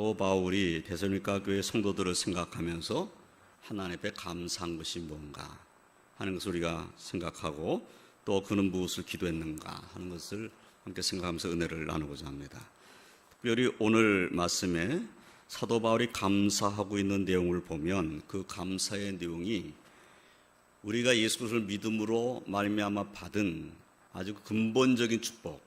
사도 바울이 데살로니가 교회 성도들을 생각하면서 하나님 앞에 감사한 것이 뭔가 하는 것을 우리가 생각하고 또 그는 무엇을 기도했는가 하는 것을 함께 생각하면서 은혜를 나누고자 합니다. 특별히 오늘 말씀에 사도 바울이 감사하고 있는 내용을 보면 그 감사의 내용이 우리가 예수 그리스도를 믿음으로 말미암아 받은 아주 근본적인 축복,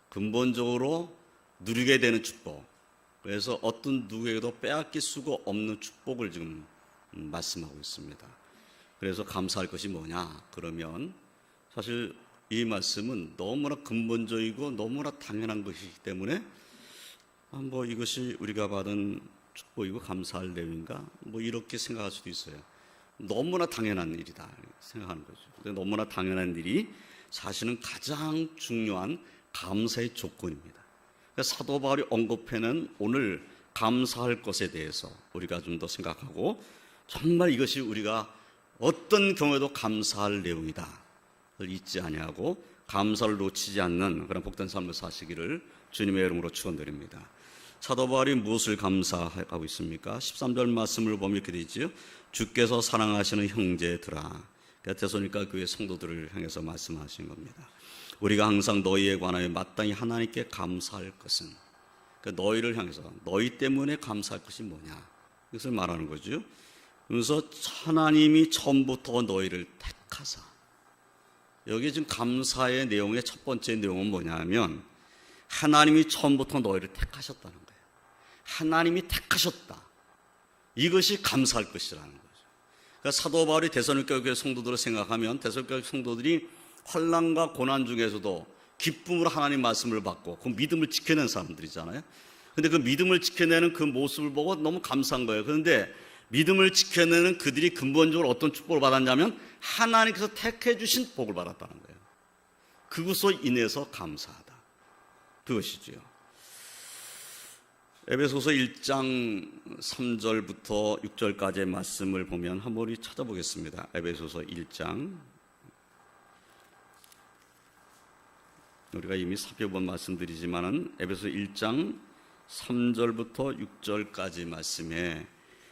근본적으로 누리게 되는 축복, 그래서 어떤 누구에게도 빼앗길 수가 없는 축복을 지금 말씀하고 있습니다. 그래서 감사할 것이 뭐냐? 그러면 사실 이 말씀은 너무나 근본적이고 너무나 당연한 것이기 때문에 이것이 우리가 받은 축복이고 감사할 내용인가? 이렇게 생각할 수도 있어요. 너무나 당연한 일이다 생각하는 거죠. 근데 너무나 당연한 일이 사실은 가장 중요한 감사의 조건입니다. 사도 바울이 언급해낸 오늘 감사할 것에 대해서 우리가 좀 더 생각하고 정말 이것이 우리가 어떤 경우에도 감사할 내용이다 잊지 아니하고 감사를 놓치지 않는 그런 복된 삶을 사시기를 주님의 이름으로 축원드립니다. 사도 바울이 무엇을 감사하고 있습니까? 13절 말씀을 보면 이렇게 되지요. 주께서 사랑하시는 형제들아, 데살로니가 교회 성도들을 향해서 말씀하신 겁니다. 우리가 항상 너희에 관하여 마땅히 하나님께 감사할 것은, 그러니까 너희를 향해서 너희 때문에 감사할 것이 뭐냐 이것을 말하는 거죠. 그래서 하나님이 처음부터 너희를 택하사, 여기 지금 감사의 내용의 첫 번째 내용은 뭐냐면 하나님이 처음부터 너희를 택하셨다는 거예요. 하나님이 택하셨다. 이것이 감사할 것이라는 거죠. 그러니까 사도 바울이 데살로니가 교회 성도들을 생각하면 데살로니가 성도들이 환난과 고난 중에서도 기쁨으로 하나님 말씀을 받고 그 믿음을 지켜낸 사람들이잖아요. 그런데 그 믿음을 지켜내는 그 모습을 보고 너무 감사한 거예요. 그런데 믿음을 지켜내는 그들이 근본적으로 어떤 축복을 받았냐면 하나님께서 택해 주신 복을 받았다는 거예요. 그것으로 인해서 감사하다. 그것이지요. 에베소서 1장 3절부터 6절까지의 말씀을 보면 한번 우리 찾아보겠습니다. 에베소서 1장, 우리가 이미 살펴본 말씀들이지만은 에베소서 1장 3절부터 6절까지 말씀에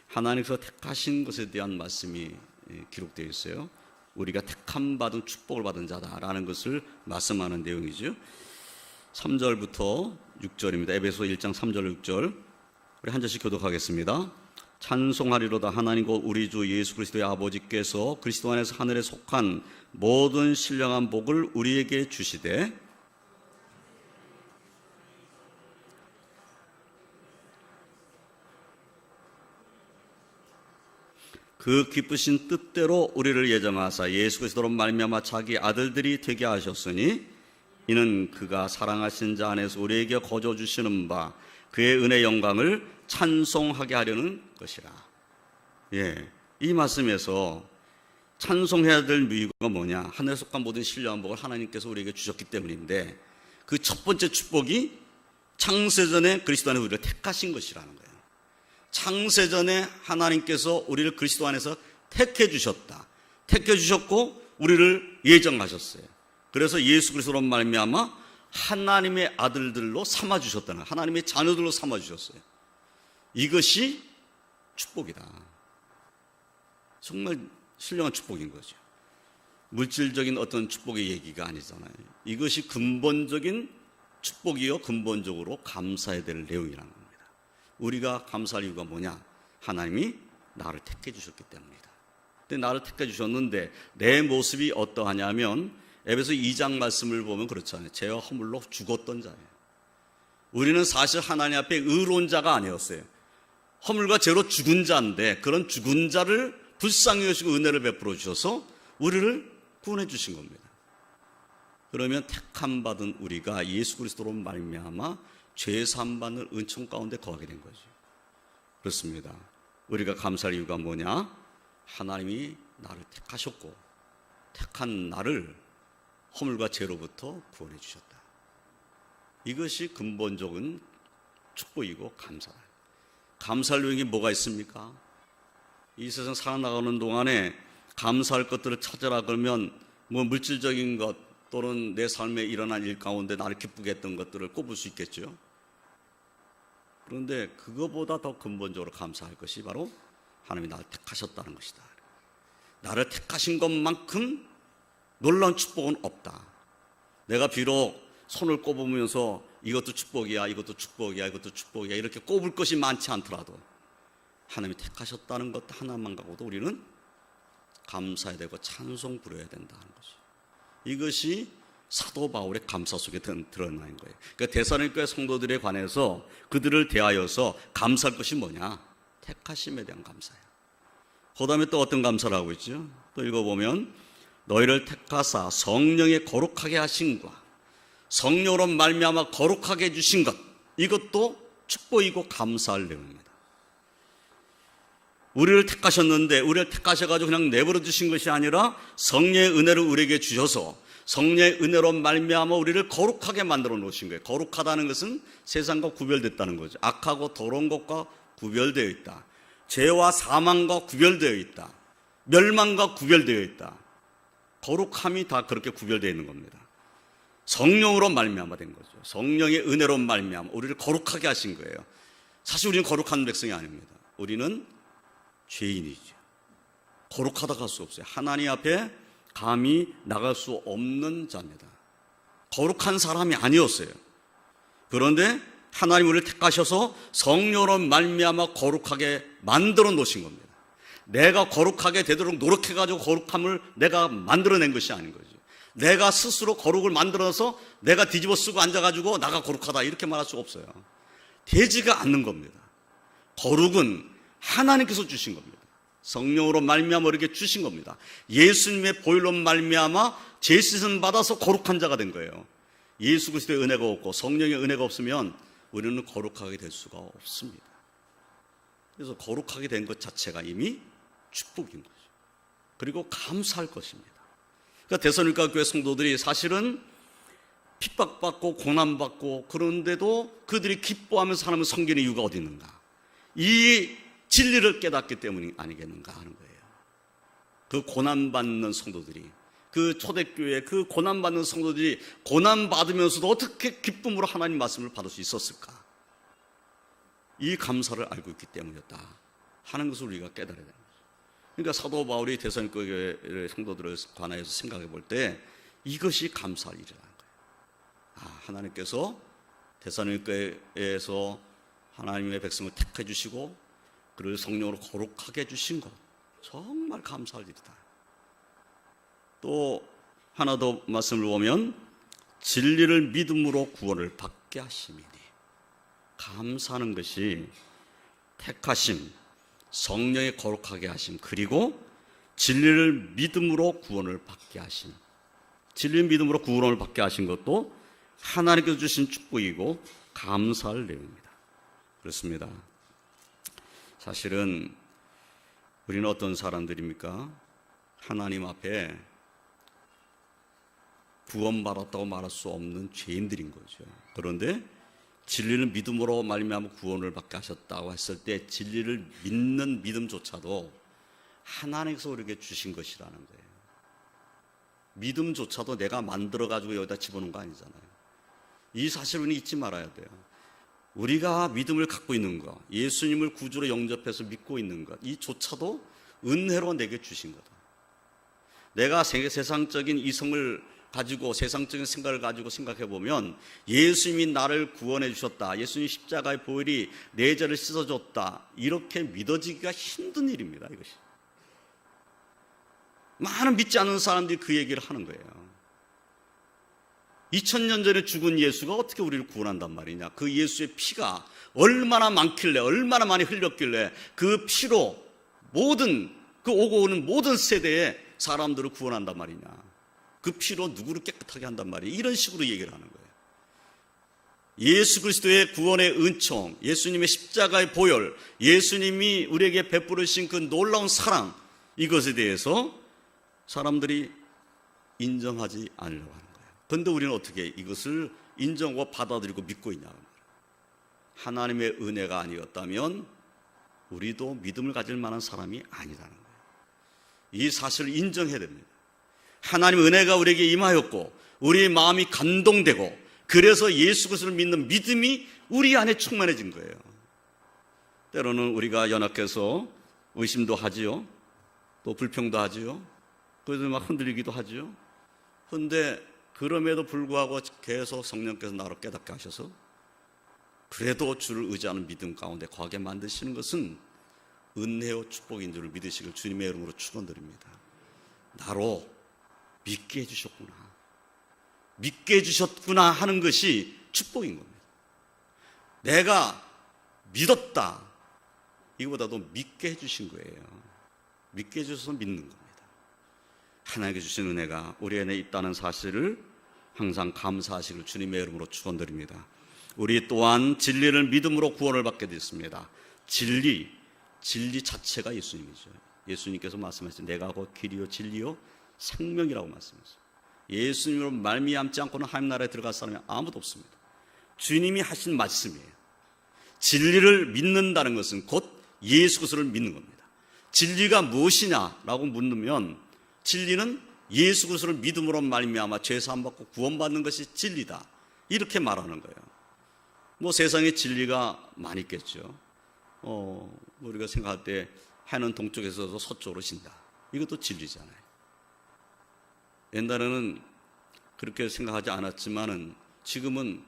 하나님께서 택하신 것에 대한 말씀이 기록되어 있어요. 우리가 택함 받은 축복을 받은 자다라는 것을 말씀하는 내용이죠. 3절부터 6절입니다. 에베소 1장 3절 6절 우리 한 절씩 교독하겠습니다. 찬송하리로다 하나님 곧 우리 주 예수 그리스도의 아버지께서 그리스도 안에서 하늘에 속한 모든 신령한 복을 우리에게 주시되 그 기쁘신 뜻대로 우리를 예정하사 예수 그리스도로 말미암아 자기 아들들이 되게 하셨으니 이는 그가 사랑하신 자 안에서 우리에게 거저 주시는 바 그의 은혜 영광을 찬송하게 하려는 것이라. 이 말씀에서 찬송해야 될 이유가 뭐냐? 하늘에 속한 모든 신령한 복을 하나님께서 우리에게 주셨기 때문인데 그 첫 번째 축복이 창세전에 그리스도 안에서 우리를 택하신 것이라는 거예요. 창세전에 하나님께서 우리를 그리스도 안에서 택해 주셨다. 택해 주셨고 우리를 예정하셨어요. 그래서 예수 그리스도로 말미암아 하나님의 아들들로 삼아 주셨다는, 하나님의 자녀들로 삼아 주셨어요. 이것이 축복이다. 정말 신령한 축복인 거죠. 물질적인 어떤 축복의 얘기가 아니잖아요. 이것이 근본적인 축복이요, 근본적으로 감사해야 될 내용이라는 겁니다. 우리가 감사할 이유가 뭐냐? 하나님이 나를 택해 주셨기 때문이다. 근데 나를 택해 주셨는데 내 모습이 어떠하냐면 에베소 2장 말씀을 보면 그렇잖아요. 죄와 허물로 죽었던 자예요. 우리는 사실 하나님 앞에 의로운 자가 아니었어요. 허물과 죄로 죽은 자인데 그런 죽은 자를 불쌍히 여시고 은혜를 베풀어 주셔서 우리를 구원해 주신 겁니다. 그러면 택함 받은 우리가 예수 그리스도로 말미암아 죄 사함 받는 은총 가운데 거하게 된 거죠. 그렇습니다. 우리가 감사할 이유가 뭐냐? 하나님이 나를 택하셨고 택한 나를 허물과 죄로부터 구원해 주셨다. 이것이 근본적인 축복이고 감사다. 감사할 내용이 뭐가 있습니까? 이 세상 살아나가는 동안에 감사할 것들을 찾으라 그러면 물질적인 것 또는 내 삶에 일어난 일 가운데 나를 기쁘게 했던 것들을 꼽을 수 있겠죠. 그런데 그거보다 더 근본적으로 감사할 것이 바로 하나님이 나를 택하셨다는 것이다. 나를 택하신 것만큼 놀라운 축복은 없다. 내가 비록 손을 꼽으면서 이것도 축복이야, 이것도 축복이야, 이것도 축복이야 이렇게 꼽을 것이 많지 않더라도 하나님이 택하셨다는 것 하나만 갖고도 우리는 감사해야 되고 찬송 부려야 된다는 것이, 이것이 사도 바울의 감사 속에 드러나는 거예요. 그러니까 데살로니가 성도들에 관해서 그들을 대하여서 감사할 것이 뭐냐? 택하심에 대한 감사예요. 그 다음에 또 어떤 감사를 하고 있죠? 또 읽어보면 너희를 택하사 성령에 거룩하게 하신과 성령으로 말미암아 거룩하게 해주신 것, 이것도 축복이고 감사할 내용입니다. 우리를 택하셨는데 우리를 택하셔가지고 그냥 내버려 두신 것이 아니라 성령의 은혜를 우리에게 주셔서 성령의 은혜로 말미암아 우리를 거룩하게 만들어 놓으신 거예요. 거룩하다는 것은 세상과 구별됐다는 거죠. 악하고 더러운 것과 구별되어 있다. 죄와 사망과 구별되어 있다. 멸망과 구별되어 있다. 거룩함이 다 그렇게 구별되어 있는 겁니다. 성령으로 말미암아 된 거죠. 성령의 은혜로 말미암아 우리를 거룩하게 하신 거예요. 사실 우리는 거룩한 백성이 아닙니다. 우리는 죄인이죠. 거룩하다 갈 수 없어요. 하나님 앞에 감히 나갈 수 없는 자입니다. 거룩한 사람이 아니었어요. 그런데 하나님 우리를 택하셔서 성령으로 말미암아 거룩하게 만들어 놓으신 겁니다. 내가 거룩하게 되도록 노력해가지고 거룩함을 내가 만들어낸 것이 아닌 거죠. 내가 스스로 거룩을 만들어서 내가 뒤집어 쓰고 앉아가지고 나가 거룩하다 이렇게 말할 수 없어요. 되지가 않는 겁니다. 거룩은 하나님께서 주신 겁니다. 성령으로 말미암아 우리에게 주신 겁니다. 예수님의 보혈로 말미암아 죄 씻음 받아서 거룩한 자가 된 거예요. 예수 그리스도의 은혜가 없고 성령의 은혜가 없으면 우리는 거룩하게 될 수가 없습니다. 그래서 거룩하게 된 것 자체가 이미 축복인 거죠. 그리고 감사할 것입니다. 그러니까 데살로니가 교회 성도들이 사실은 핍박받고 고난받고 그런데도 그들이 기뻐하면서 하나님을 섬기는 이유가 어디 있는가? 이 진리를 깨닫기 때문이 아니겠는가 하는 거예요. 그 고난받는 성도들이, 그 초대교회 그 고난받는 성도들이 고난받으면서도 어떻게 기쁨으로 하나님 말씀을 받을 수 있었을까? 이 감사를 알고 있기 때문이었다 하는 것을 우리가 깨달아야 됩니다. 그러니까 사도 바울이 데살로니가 교회 성도들을 관하여서 생각해 볼 때 이것이 감사할 일이라는 거예요. 하나님께서 데살로니가에서 하나님의 백성을 택해 주시고 그를 성령으로 거룩하게 해주신 것, 정말 감사할 일이다. 또 하나 더 말씀을 보면 진리를 믿음으로 구원을 받게 하심이니, 감사하는 것이 택하심, 성령의 거룩하게 하심, 그리고 진리를 믿음으로 구원을 받게 하심. 진리를 믿음으로 구원을 받게 하신 것도 하나님께서 주신 축복이고 감사할 내용입니다. 그렇습니다. 사실은 우리는 어떤 사람들입니까? 하나님 앞에 구원받았다고 말할 수 없는 죄인들인 거죠. 그런데 진리를 믿음으로 말미암아 구원을 받게 하셨다고 했을 때 진리를 믿는 믿음조차도 하나님께서 우리에게 주신 것이라는 거예요. 믿음조차도 내가 만들어가지고 여기다 집어넣은 거 아니잖아요. 이 사실을 잊지 말아야 돼요. 우리가 믿음을 갖고 있는 것, 예수님을 구주로 영접해서 믿고 있는 것, 이조차도 은혜로 내게 주신 거다. 내가 세상적인 이성을 가지고 세상적인 생각을 가지고 생각해 보면 예수님이 나를 구원해 주셨다, 예수님 십자가의 보혈이 내 죄를 씻어줬다, 이렇게 믿어지기가 힘든 일입니다. 이것이 많은 믿지 않는 사람들이 그 얘기를 하는 거예요. 2000년 전에 죽은 예수가 어떻게 우리를 구원한단 말이냐? 그 예수의 피가 얼마나 많길래, 얼마나 많이 흘렸길래 그 피로 모든 그 오고 오는 모든 세대의 사람들을 구원한단 말이냐? 그 피로 누구를 깨끗하게 한단 말이에요? 이런 식으로 얘기를 하는 거예요. 예수 그리스도의 구원의 은총, 예수님의 십자가의 보혈, 예수님이 우리에게 베풀으신 그 놀라운 사랑, 이것에 대해서 사람들이 인정하지 않으려고 하는 거예요. 그런데 우리는 어떻게 이것을 인정하고 받아들이고 믿고 있냐? 하나님의 은혜가 아니었다면 우리도 믿음을 가질 만한 사람이 아니라는 거예요. 이 사실을 인정해야 됩니다. 하나님의 은혜가 우리에게 임하였고 우리의 마음이 감동되고 그래서 예수 그리스도를 믿는 믿음이 우리 안에 충만해진 거예요. 때로는 우리가 연약해서 의심도 하지요. 또 불평도 하지요. 그래서 막 흔들리기도 하지요. 그런데 그럼에도 불구하고 계속 성령께서 나로 깨닫게 하셔서 그래도 주를 의지하는 믿음 가운데 거하게 만드시는 것은 은혜요 축복인 줄을 믿으시길 주님의 이름으로 축원드립니다. 나로 믿게 해주셨구나. 믿게 해주셨구나 하는 것이 축복인 겁니다. 내가 믿었다. 이거보다도 믿게 해주신 거예요. 믿게 해주셔서 믿는 겁니다. 하나님께 주신 은혜가 우리 안에 있다는 사실을 항상 감사하시길 주님의 이름으로 축원드립니다. 우리 또한 진리를 믿음으로 구원을 받게 됐습니다. 진리 자체가 예수님이죠. 예수님께서 말씀하신 내가 곧 길이요 진리요 생명이라고 말씀하셨어요. 예수님으로 말미암지 않고는 하나님 나라에 들어갈 사람이 아무도 없습니다. 주님이 하신 말씀이에요. 진리를 믿는다는 것은 곧 예수 그리스도를 믿는 겁니다. 진리가 무엇이냐라고 묻으면 진리는 예수 그리스도를 믿음으로 말미암아 죄 사함 받고 구원받는 것이 진리다. 이렇게 말하는 거예요. 뭐 세상에 진리가 많이 있겠죠. 우리가 생각할 때 해는 동쪽에서 서쪽으로 진다. 이것도 진리잖아요. 옛날에는 그렇게 생각하지 않았지만은 지금은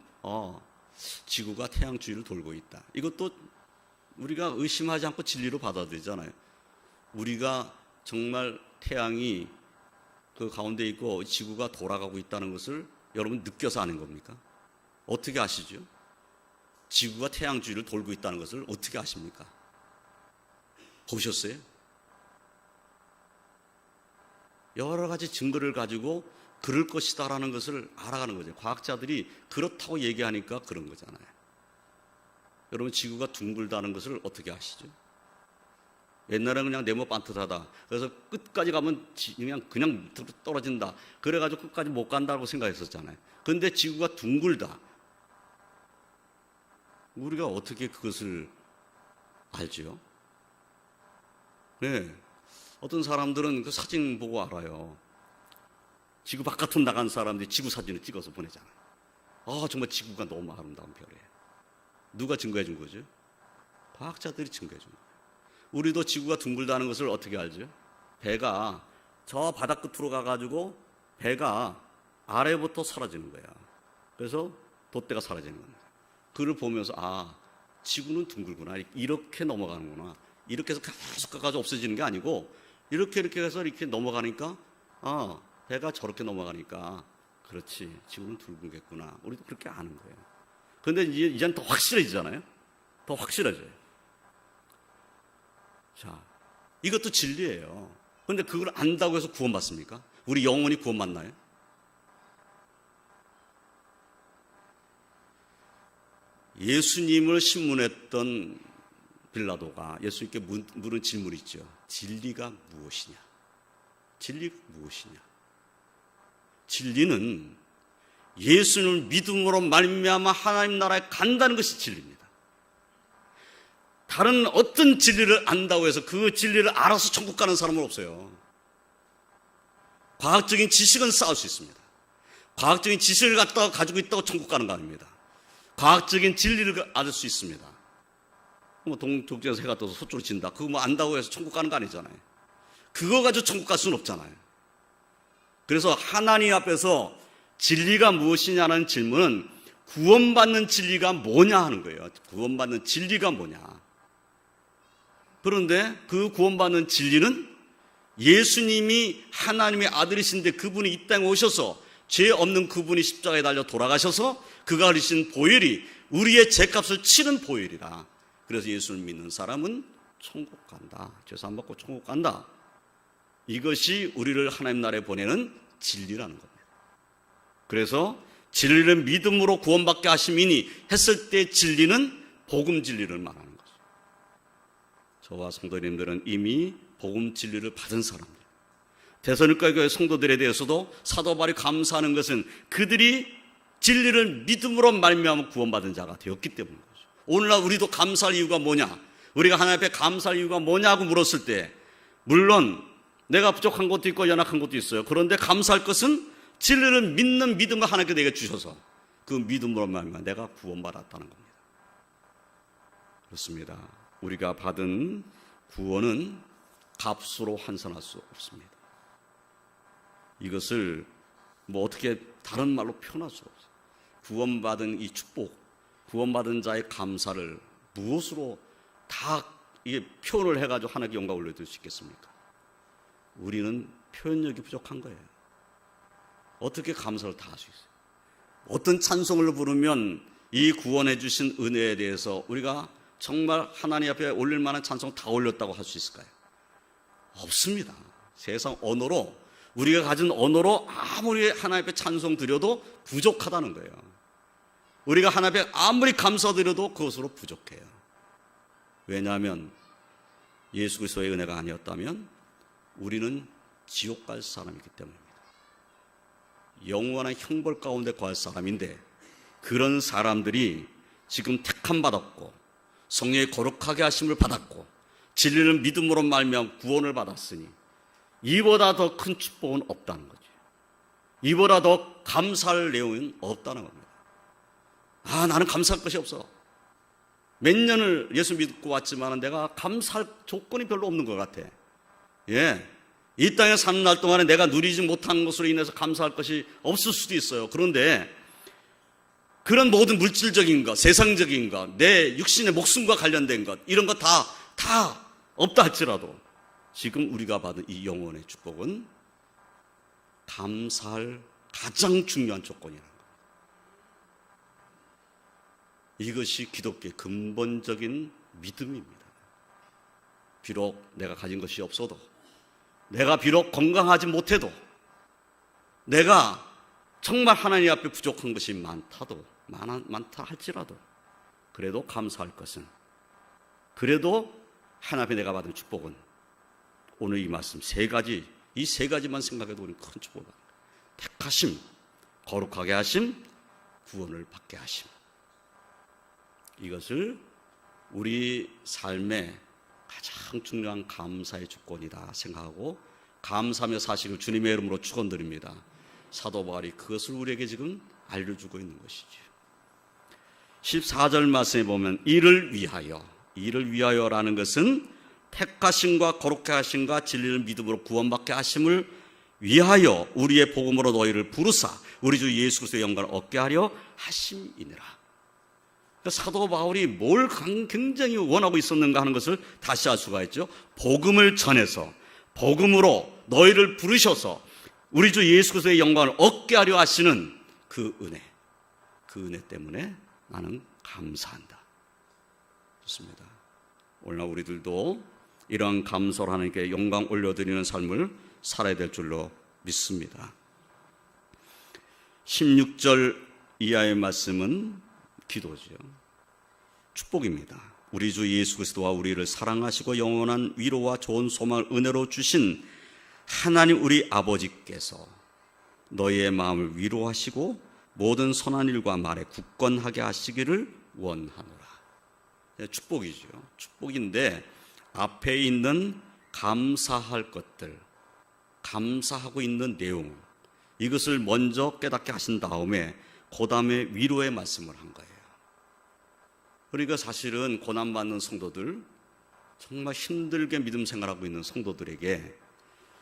지구가 태양 주위를 돌고 있다. 이것도 우리가 의심하지 않고 진리로 받아들이잖아요. 우리가 정말 태양이 그 가운데 있고 지구가 돌아가고 있다는 것을 여러분 느껴서 아는 겁니까? 어떻게 아시죠? 지구가 태양 주위를 돌고 있다는 것을 어떻게 아십니까? 보셨어요? 여러 가지 증거를 가지고 그럴 것이다라는 것을 알아가는 거죠. 과학자들이 그렇다고 얘기하니까 그런 거잖아요. 여러분 지구가 둥글다는 것을 어떻게 아시죠? 옛날에는 그냥 네모 반듯하다. 그래서 끝까지 가면 그냥 떨어진다. 그래가지고 끝까지 못 간다고 생각했었잖아요. 그런데 지구가 둥글다. 우리가 어떻게 그것을 알죠? 네. 어떤 사람들은 그 사진 보고 알아요. 지구 바깥으로 나간 사람들이 지구 사진을 찍어서 보내잖아요. 정말 지구가 너무 아름다운 별이에요. 누가 증거해 준 거죠? 과학자들이 증거해 준 거예요. 우리도 지구가 둥글다는 것을 어떻게 알죠? 배가 저 바다 끝으로 가가지고 배가 아래부터 사라지는 거야. 그래서 돛대가 사라지는 겁니다. 그걸 보면서 지구는 둥글구나. 이렇게 넘어가는구나. 이렇게 해서 계속 가가지고 없어지는 게 아니고 이렇게 해서 이렇게 넘어가니까 배가 저렇게 넘어가니까 그렇지 지구는 둥글겠구나. 우리도 그렇게 아는 거예요. 그런데 이제는 더 확실해지잖아요. 더 확실해져요. 자, 이것도 진리예요. 그런데 그걸 안다고 해서 구원받습니까? 우리 영혼이 구원받나요? 예수님을 신문했던 빌라도가 예수님께 물은 질문이 있죠. 진리가 무엇이냐? 진리가 무엇이냐? 진리는 예수님을 믿음으로 말미암아 하나님 나라에 간다는 것이 진리입니다. 다른 어떤 진리를 안다고 해서 그 진리를 알아서 천국 가는 사람은 없어요. 과학적인 지식은 쌓을 수 있습니다. 과학적인 지식을 가지고 있다고 천국 가는 거 아닙니다. 과학적인 진리를 얻을 수 있습니다. 동쪽에서 해가 떠서 서쪽으로 진다. 그거 뭐 안다고 해서 천국 가는 거 아니잖아요. 그거 가지고 천국 갈 수는 없잖아요. 그래서 하나님 앞에서 진리가 무엇이냐는 질문은 구원받는 진리가 뭐냐 하는 거예요. 구원받는 진리가 뭐냐. 그런데 그 구원받는 진리는 예수님이 하나님의 아들이신데 그분이 이 땅에 오셔서 죄 없는 그분이 십자가에 달려 돌아가셔서 그가 흘리신 보혈이 우리의 죄값을 치는 보혈이다. 그래서 예수를 믿는 사람은 천국 간다. 죄 사함 받고 천국 간다. 이것이 우리를 하나님 나라에 보내는 진리라는 겁니다. 그래서 진리를 믿음으로 구원받게 하심이니 했을 때 진리는 복음 진리를 말하는 거죠. 저와 성도님들은 이미 복음 진리를 받은 사람들. 데살로니가 교회 성도들에 대해서도 사도 바울이 감사하는 것은 그들이 진리를 믿음으로 말미암아 구원받은 자가 되었기 때문인 거죠. 오늘날 우리도 감사할 이유가 뭐냐? 우리가 하나님 앞에 감사할 이유가 뭐냐고 물었을 때 물론 내가 부족한 것도 있고 연약한 것도 있어요. 그런데 감사할 것은 진리를 믿는 믿음을 하나님께 내게 주셔서 그 믿음으로 말미암아 내가 구원받았다는 겁니다. 그렇습니다. 우리가 받은 구원은 값으로 환산할 수 없습니다. 이것을 어떻게 다른 말로 표현할 수 없어요. 구원받은 이 축복, 구원받은 자의 감사를 무엇으로 다 이게 표현을 해가지고 하나님께 영광 올려드릴 수 있겠습니까? 우리는 표현력이 부족한 거예요. 어떻게 감사를 다 할 수 있어요? 어떤 찬송을 부르면 이 구원해 주신 은혜에 대해서 우리가 정말 하나님 앞에 올릴 만한 찬송 다 올렸다고 할 수 있을까요? 없습니다. 세상 언어로, 우리가 가진 언어로 아무리 하나님 앞에 찬송 드려도 부족하다는 거예요. 우리가 하나님 앞에 아무리 감사드려도 그것으로 부족해요. 왜냐하면 예수 그리스도의 은혜가 아니었다면 우리는 지옥 갈 사람이기 때문입니다. 영원한 형벌 가운데 거할 사람인데, 그런 사람들이 지금 택함 받았고 성령의 거룩하게 하심을 받았고 진리를 믿음으로 말미암아 구원을 받았으니 이보다 더 큰 축복은 없다는 거죠. 이보다 더 감사할 내용은 없다는 겁니다. 나는 감사할 것이 없어. 몇 년을 예수 믿고 왔지만 내가 감사할 조건이 별로 없는 것 같아. 이 땅에 사는 날 동안에 내가 누리지 못한 것으로 인해서 감사할 것이 없을 수도 있어요. 그런데 그런 모든 물질적인 것, 세상적인 것, 내 육신의 목숨과 관련된 것, 이런 것 다 없다 할지라도 지금 우리가 받은 이 영혼의 축복은 감사할 가장 중요한 조건이라는 겁니다. 이것이 기독교의 근본적인 믿음입니다. 비록 내가 가진 것이 없어도, 내가 비록 건강하지 못해도, 내가 정말 하나님 앞에 부족한 것이 많다 할지라도 그래도 감사할 것은, 그래도 하나님 앞에 내가 받은 축복은 오늘 이 말씀 이 세 가지만 생각해도 우리는 큰 축복을 받는 거예요. 택하심, 거룩하게 하심, 구원을 받게 하심. 이것을 우리 삶의 가장 중요한 감사의 조건이다 생각하고 감사하며 사시길 주님의 이름으로 축원드립니다. 사도 바울이 그것을 우리에게 지금 알려주고 있는 것이죠. 14절 말씀에 보면 이를 위하여라는 것은 택하심과 거룩하게 하심과 진리를 믿음으로 구원받게 하심을 위하여 우리의 복음으로 너희를 부르사 우리 주 예수 그리스도의 영광을 얻게 하려 하심이니라. 사도 바울이 뭘 굉장히 원하고 있었는가 하는 것을 다시 알 수가 있죠. 복음을 전해서 복음으로 너희를 부르셔서 우리 주 예수 그리스도의 영광을 얻게 하려 하시는 그 은혜 때문에 나는 감사한다. 좋습니다. 오늘날 우리들도 이러한 감사로 하나님께 영광 올려드리는 삶을 살아야 될 줄로 믿습니다. 16절 이하의 말씀은 기도죠. 축복입니다. 우리 주 예수 그리스도와 우리를 사랑하시고 영원한 위로와 좋은 소망을 은혜로 주신 하나님 우리 아버지께서 너희의 마음을 위로하시고 모든 선한 일과 말에 굳건하게 하시기를 원하노라. 축복이죠. 축복인데 앞에 있는 감사할 것들, 감사하고 있는 내용, 이것을 먼저 깨닫게 하신 다음에 그 다음에 위로의 말씀을 한 거예요. 그러니까 사실은 고난받는 성도들, 정말 힘들게 믿음 생활하고 있는 성도들에게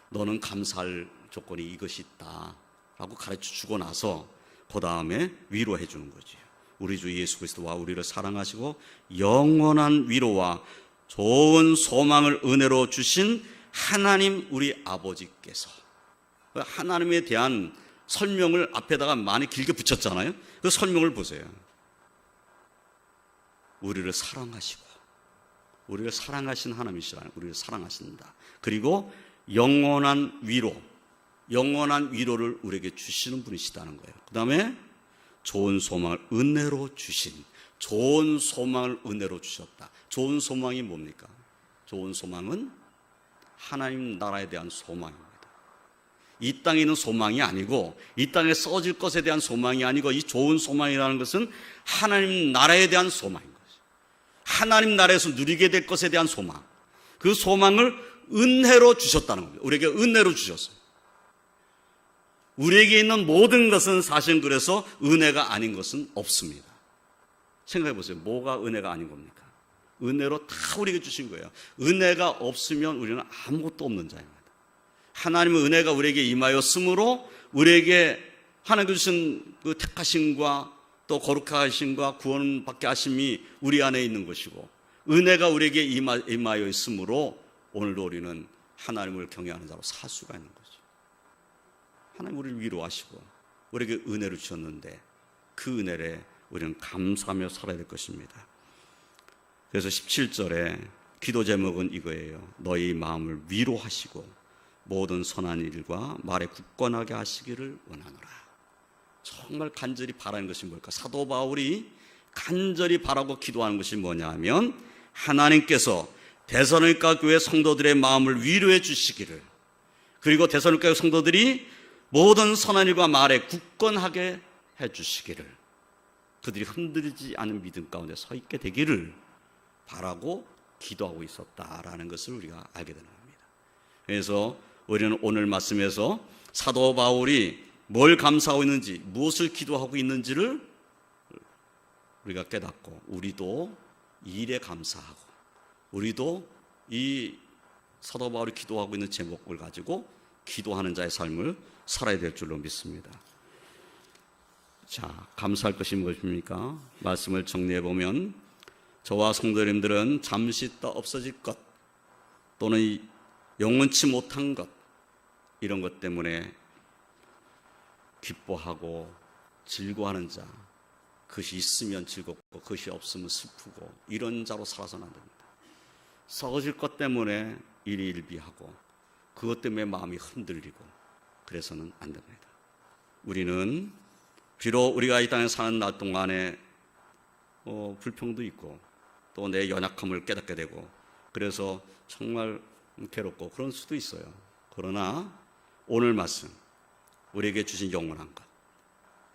너는 감사할 조건이 이것이 있다 라고 가르쳐 주고 나서 그 다음에 위로해 주는 거죠. 우리 주 예수 그리스도와 우리를 사랑하시고 영원한 위로와 좋은 소망을 은혜로 주신 하나님 우리 아버지께서, 하나님에 대한 설명을 앞에다가 많이 길게 붙였잖아요. 그 설명을 보세요. 우리를 사랑하시고, 우리를 사랑하신 하나님이시라는, 우리를 사랑하신다. 그리고 영원한 위로를 우리에게 주시는 분이시다는 거예요. 그 다음에 좋은 소망을 은혜로 주신, 좋은 소망을 은혜로 주셨다. 좋은 소망이 뭡니까? 좋은 소망은 하나님 나라에 대한 소망입니다. 이 땅에 있는 소망이 아니고, 이 땅에 써질 것에 대한 소망이 아니고, 이 좋은 소망이라는 것은 하나님 나라에 대한 소망인 거죠. 하나님 나라에서 누리게 될 것에 대한 소망, 그 소망을 은혜로 주셨다는 겁니다. 우리에게 은혜로 주셨어요. 우리에게 있는 모든 것은 사실은 그래서 은혜가 아닌 것은 없습니다. 생각해 보세요. 뭐가 은혜가 아닌 겁니까? 은혜로 다 우리에게 주신 거예요. 은혜가 없으면 우리는 아무것도 없는 자입니다. 하나님의 은혜가 우리에게 임하였으므로 우리에게 하나님께서 주신 그 택하심과 또 거룩하심과 구원받게 하심이 우리 안에 있는 것이고, 은혜가 우리에게 임하여 있으므로 오늘도 우리는 하나님을 경외하는 자로 살 수가 있는 거죠. 하나님 우리를 위로하시고 우리에게 은혜를 주셨는데 그 은혜에 우리는 감사하며 살아야 될 것입니다. 그래서 17절에 기도 제목은 이거예요. 너희 마음을 위로하시고 모든 선한 일과 말에 굳건하게 하시기를 원하노라. 정말 간절히 바라는 것이 뭘까? 사도 바울이 간절히 바라고 기도하는 것이 뭐냐 하면 하나님께서 데살로니가 교회 성도들의 마음을 위로해 주시기를, 그리고 데살로니가 성도들이 모든 선한 일과 말에 굳건하게 해 주시기를, 그들이 흔들리지 않은 믿음 가운데 서 있게 되기를 바라고 기도하고 있었다라는 것을 우리가 알게 되는 겁니다. 그래서 우리는 오늘 말씀에서 사도 바울이 뭘 감사하고 있는지, 무엇을 기도하고 있는지를 우리가 깨닫고, 우리도 이 일에 감사하고, 우리도 이 사도 바울이 기도하고 있는 제목을 가지고 기도하는 자의 삶을 살아야 될 줄로 믿습니다. 자, 감사할 것이 무엇입니까? 말씀을 정리해 보면 저와 성도님들은 잠시 있다 없어질 것, 또는 영원치 못한 것, 이런 것 때문에 기뻐하고 즐거워하는 자, 그것이 있으면 즐겁고 그것이 없으면 슬프고 이런 자로 살아서는 안 됩니다. 썩어질 것 때문에 일희일비하고 그것 때문에 마음이 흔들리고 그래서는 안 됩니다. 우리는 비록 우리가 이 땅에 사는 날 동안에 불평도 있고 또 내 연약함을 깨닫게 되고 그래서 정말 괴롭고 그럴 수도 있어요. 그러나 오늘 말씀, 우리에게 주신 영원한 것,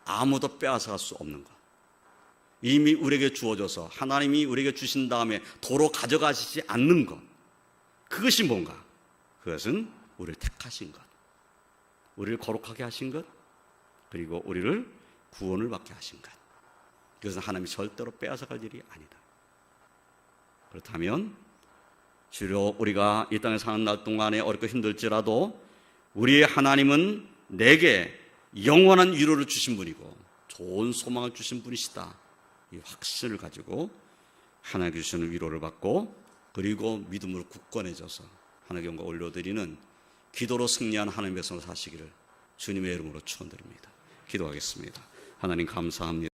아무도 빼앗아갈 수 없는 것, 이미 우리에게 주어져서 하나님이 우리에게 주신 다음에 도로 가져가시지 않는 것, 그것이 뭔가? 그것은 우리를 택하신 것, 우리를 거룩하게 하신 것, 그리고 우리를 구원을 받게 하신 것. 그것은 하나님이 절대로 빼앗아갈 일이 아니다. 그렇다면 주로 우리가 이 땅에 사는 날 동안에 어렵고 힘들지라도 우리의 하나님은 내게 영원한 위로를 주신 분이고 좋은 소망을 주신 분이시다, 이 확신을 가지고 하나님께 주시는 위로를 받고, 그리고 믿음으로 굳건해져서 하나님께 영광 올려드리는 기도로 승리한 하나님의 백성 사시기를 주님의 이름으로 축원드립니다. 기도하겠습니다. 하나님 감사합니다.